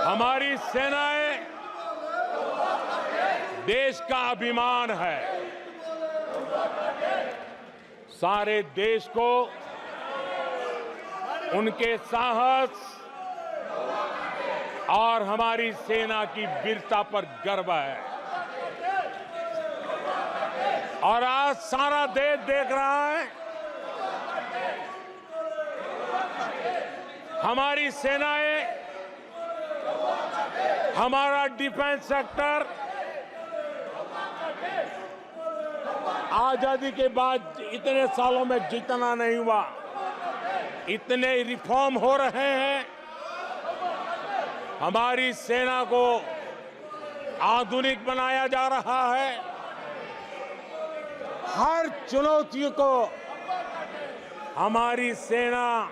हमारी सेनाएं देश का अभिमान है। सारे देश को उनके साहस और हमारी सेना की वीरता पर गर्व है। और आज सारा देश देख रहा है हमारी सेनाएं, हमारा डिफेंस सेक्टर आजादी के बाद इतने सालों में जितना नहीं हुआ, इतने रिफॉर्म हो रहे हैं। हमारी सेना को आधुनिक बनाया जा रहा है। हर चुनौती को हमारी सेना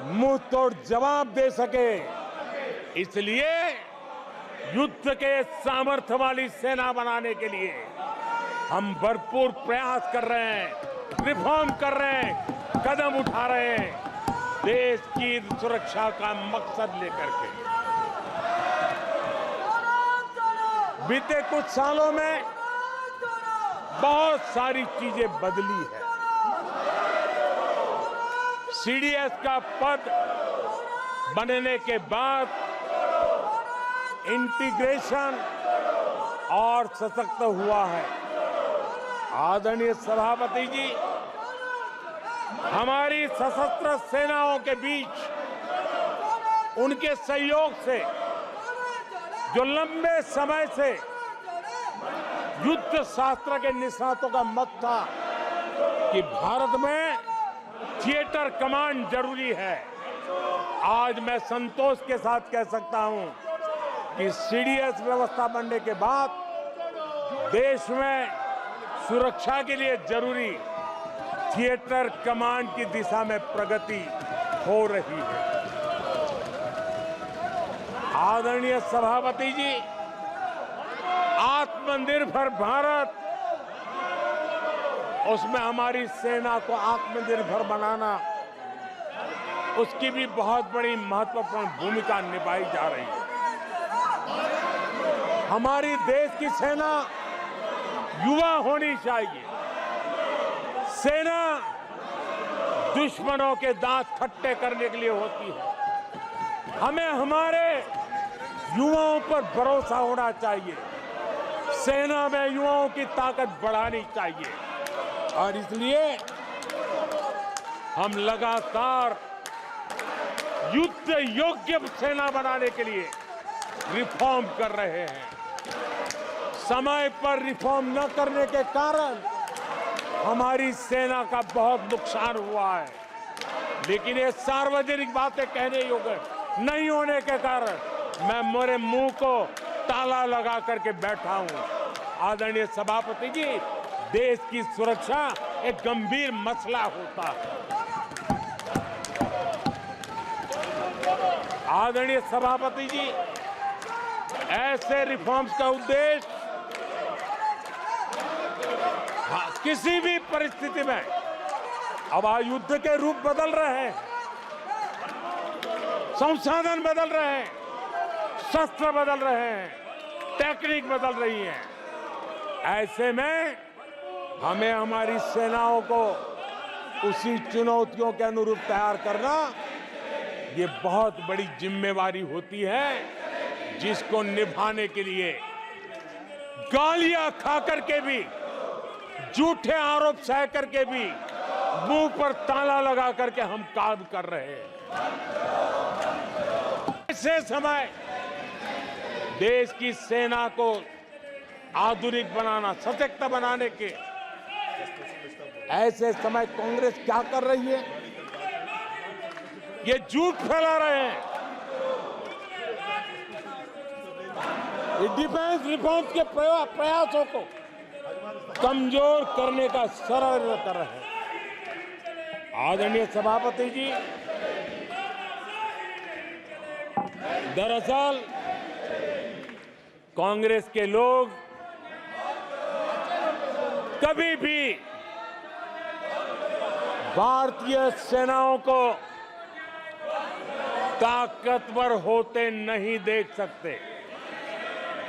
मुंह तोड़ जवाब दे सके, इसलिए युद्ध के सामर्थ्य वाली सेना बनाने के लिए हम भरपूर प्रयास कर रहे हैं, रिफॉर्म कर रहे हैं, कदम उठा रहे हैं, देश की सुरक्षा का मकसद लेकर के। बीते कुछ सालों में बहुत सारी चीजें बदली है। सीडीएस का पद बनने के बाद इंटीग्रेशन और सशक्त हुआ है। आदरणीय सभापति जी, हमारी सशस्त्र सेनाओं के बीच उनके सहयोग से जो लंबे समय से युद्ध शास्त्र के निष्णातों का मत था कि भारत में थिएटर कमांड जरूरी है, आज मैं संतोष के साथ कह सकता हूं कि सीडीएस व्यवस्था बनने के बाद देश में सुरक्षा के लिए जरूरी थिएटर कमांड की दिशा में प्रगति हो रही है। आदरणीय सभापति जी, आत्मनिर्भर भारत, उसमें हमारी सेना को आत्मनिर्भर बनाना, उसकी भी बहुत बड़ी महत्वपूर्ण भूमिका निभाई जा रही है। हमारी देश की सेना युवा होनी चाहिए। सेना दुश्मनों के दांत खट्टे करने के लिए होती है। हमें हमारे युवाओं पर भरोसा होना चाहिए। सेना में युवाओं की ताकत बढ़ानी चाहिए और इसलिए हम लगातार युद्ध योग्य सेना बनाने के लिए रिफॉर्म कर रहे हैं। समय पर रिफॉर्म न करने के कारण हमारी सेना का बहुत नुकसान हुआ है, लेकिन ये सार्वजनिक बातें कहने योग्य नहीं होने के कारण मैं मेरे मुंह को ताला लगा करके बैठा हूं। आदरणीय सभापति जी, देश की सुरक्षा एक गंभीर मसला होता है। आदरणीय सभापति जी, ऐसे रिफॉर्म्स का उद्देश्य किसी भी परिस्थिति में, अब युद्ध के रूप बदल रहे हैं, संसाधन बदल रहे हैं, शस्त्र बदल रहे हैं, टेक्निक बदल रही है। ऐसे में हमें हमारी सेनाओं को उसी चुनौतियों के अनुरूप तैयार करना, ये बहुत बड़ी जिम्मेवारी होती है, जिसको निभाने के लिए गालियां खा करके भी, झूठे आरोप सह करके भी, मुंह पर ताला लगा करके हम काम कर रहे हैं। ऐसे समय देश की सेना को आधुनिक बनाना, सशक्त बनाने के ऐसे समय कांग्रेस क्या कर रही है? ये झूठ फैला रहे हैं। ये डिफेंस रिफॉर्म के प्रयासों को कमजोर करने का षड्यंत्र कर रहे हैं। आदरणीय सभापति जी, दरअसल कांग्रेस के लोग कभी भी भारतीय सेनाओं को ताकतवर होते नहीं देख सकते।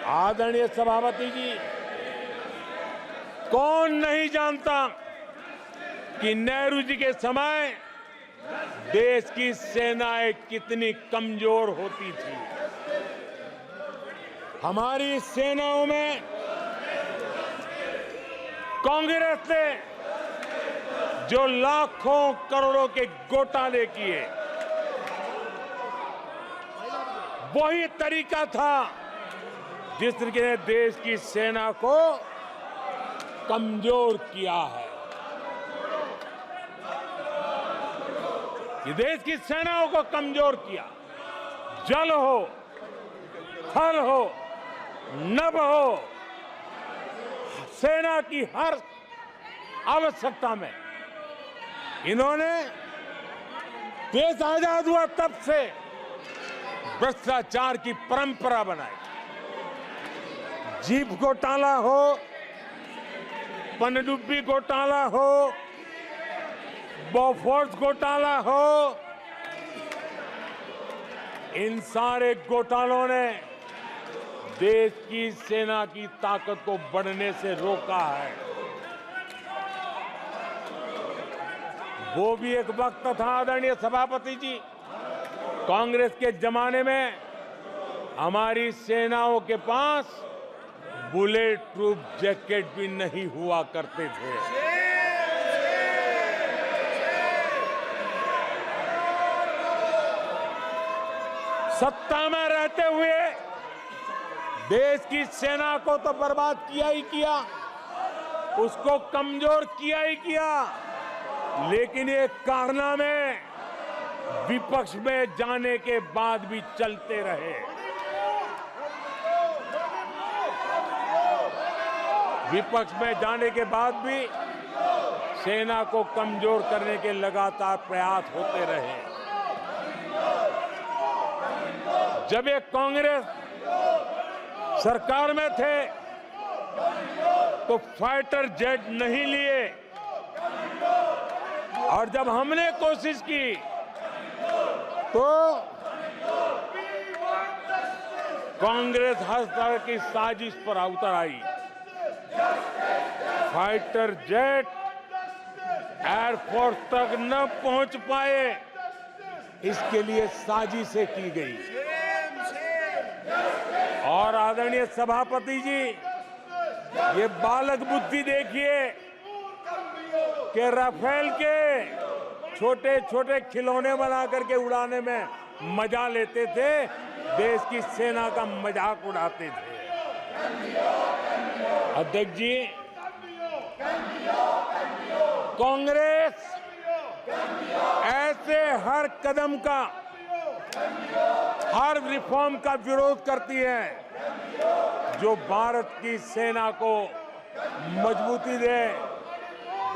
आदरणीय सभापति जी, कौन नहीं जानता कि नेहरू जी के समय देश की सेनाएं कितनी कमजोर होती थी। हमारी सेनाओं में कांग्रेस ने जो लाखों करोड़ों के घोटाले किए, वही तरीका था जिस तरीके ने देश की सेना को कमजोर किया है। ये देश की सेनाओं को कमजोर किया। जल हो, थल हो, नभ हो, सेना की हर आवश्यकता में इन्होंने देश आजाद हुआ तब से भ्रष्टाचार की परंपरा बनाई। जीप घोटाला हो, पनडुब्बी घोटाला हो, बोफोर्स घोटाला हो, इन सारे घोटालों ने देश की सेना की ताकत को बढ़ने से रोका है। वो भी एक वक्त था आदरणीय सभापति जी, कांग्रेस के जमाने में हमारी सेनाओं के पास बुलेट प्रूफ जैकेट भी नहीं हुआ करते थे। सत्ता में रहते हुए देश की सेना को तो बर्बाद किया ही किया, उसको कमजोर किया ही किया, लेकिन ये कारनामे विपक्ष में जाने के बाद भी चलते रहे। विपक्ष में जाने के बाद भी सेना को कमजोर करने के लगातार प्रयास होते रहे। जब ये कांग्रेस सरकार में थे तो फाइटर जेट नहीं लिए, और जब हमने कोशिश की तो कांग्रेस हर तरह की साजिश पर उतर आई। फाइटर जेट एयरफोर्स तक न पहुंच पाए, इसके लिए साजिशें की गई। और आदरणीय सभापति जी, ये बालक बुद्धि देखिए कि राफेल के छोटे छोटे खिलौने बना करके उड़ाने में मजा लेते थे, देश की सेना का मजाक उड़ाते थे। अध्यक्ष जी, कांग्रेस ऐसे हर कदम का, हर रिफॉर्म का विरोध करती है जो भारत की सेना को मजबूती दे,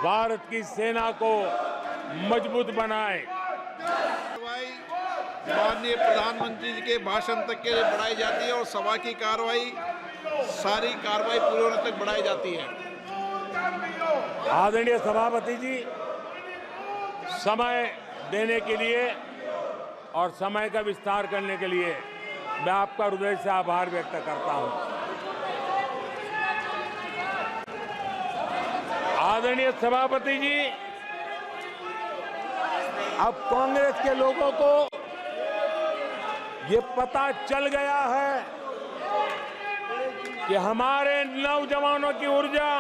भारत की सेना को मजबूत बनाए। माननीय प्रधानमंत्री जी के भाषण तक के लिए बढ़ाई जाती है और सभा की कार्रवाई, सारी कार्रवाई पूरे होने तक बढ़ाई जाती है। आदरणीय सभापति जी, समय देने के लिए और समय का विस्तार करने के लिए मैं आपका हृदय से आभार व्यक्त करता हूं। आदरणीय सभापति जी, अब कांग्रेस के लोगों को ये पता चल गया है कि हमारे नौजवानों की ऊर्जा,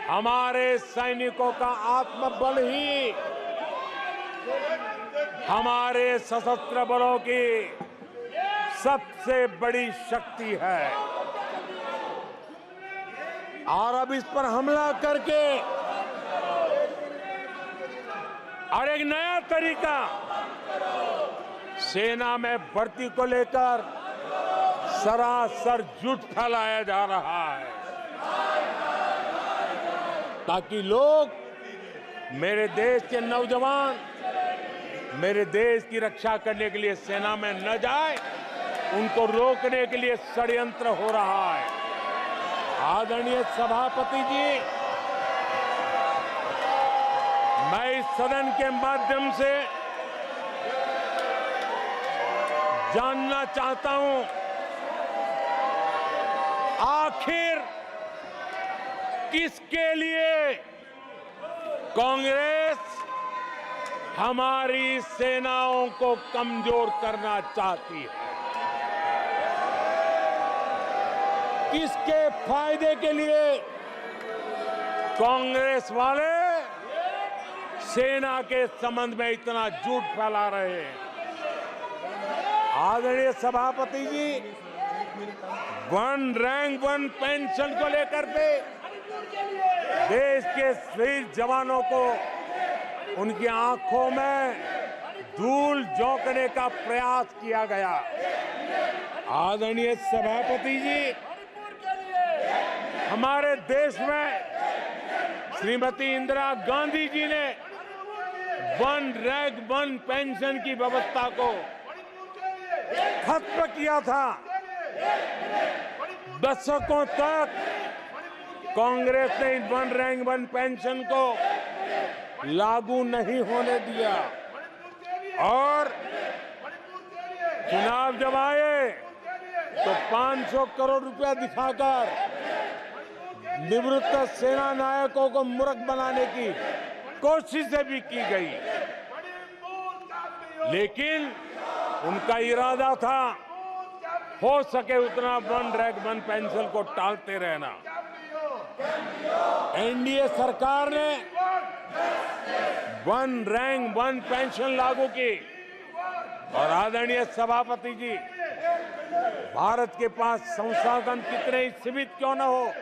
हमारे सैनिकों का आत्मबल ही हमारे सशस्त्र बलों की सबसे बड़ी शक्ति है। और अब इस पर हमला करके और एक नया तरीका सेना में भर्ती को लेकर सरासर झूठ फैलाया जा रहा है, ताकि लोग, मेरे देश के नौजवान मेरे देश की रक्षा करने के लिए सेना में न जाए, उनको रोकने के लिए षड्यंत्र हो रहा है। आदरणीय सभापति जी, मैं इस सदन के माध्यम से जानना चाहता हूं, आखिर किसके लिए कांग्रेस हमारी सेनाओं को कमजोर करना चाहती है? किसके फायदे के लिए कांग्रेस वाले सेना के संबंध में इतना झूठ फैला रहे हैं? आदरणीय सभापति जी, वन रैंक वन पेंशन को लेकर के देश के शहीद जवानों को उनकी आंखों में धूल झोंकने का प्रयास किया गया। आदरणीय सभापति जी, हमारे देश में श्रीमती इंदिरा गांधी जी ने वन रैंक वन पेंशन की व्यवस्था को खत्म किया था। दशकों तक कांग्रेस ने इस वन रैंक वन पेंशन को लागू नहीं होने दिया और चुनाव जब आए तो 500 करोड़ रुपया दिखाकर निवृत्त सेना नायकों को मूर्ख बनाने की कोशिशें भी की गई, लेकिन उनका इरादा था हो सके उतना वन रैंक वन पेंशन को टालते रहना। एनडीए सरकार ने वन रैंक वन पेंशन लागू की और आदरणीय सभापति जी, भारत के पास संसाधन कितने ही सीमित क्यों न हो,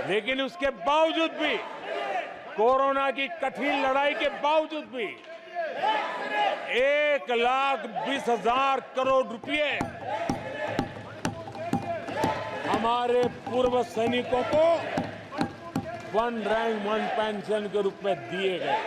लेकिन उसके बावजूद भी, कोरोना की कठिन लड़ाई के बावजूद भी 1,20,000 करोड़ रुपए हमारे पूर्व सैनिकों को वन रैंक वन पेंशन के रूप में दिए गए।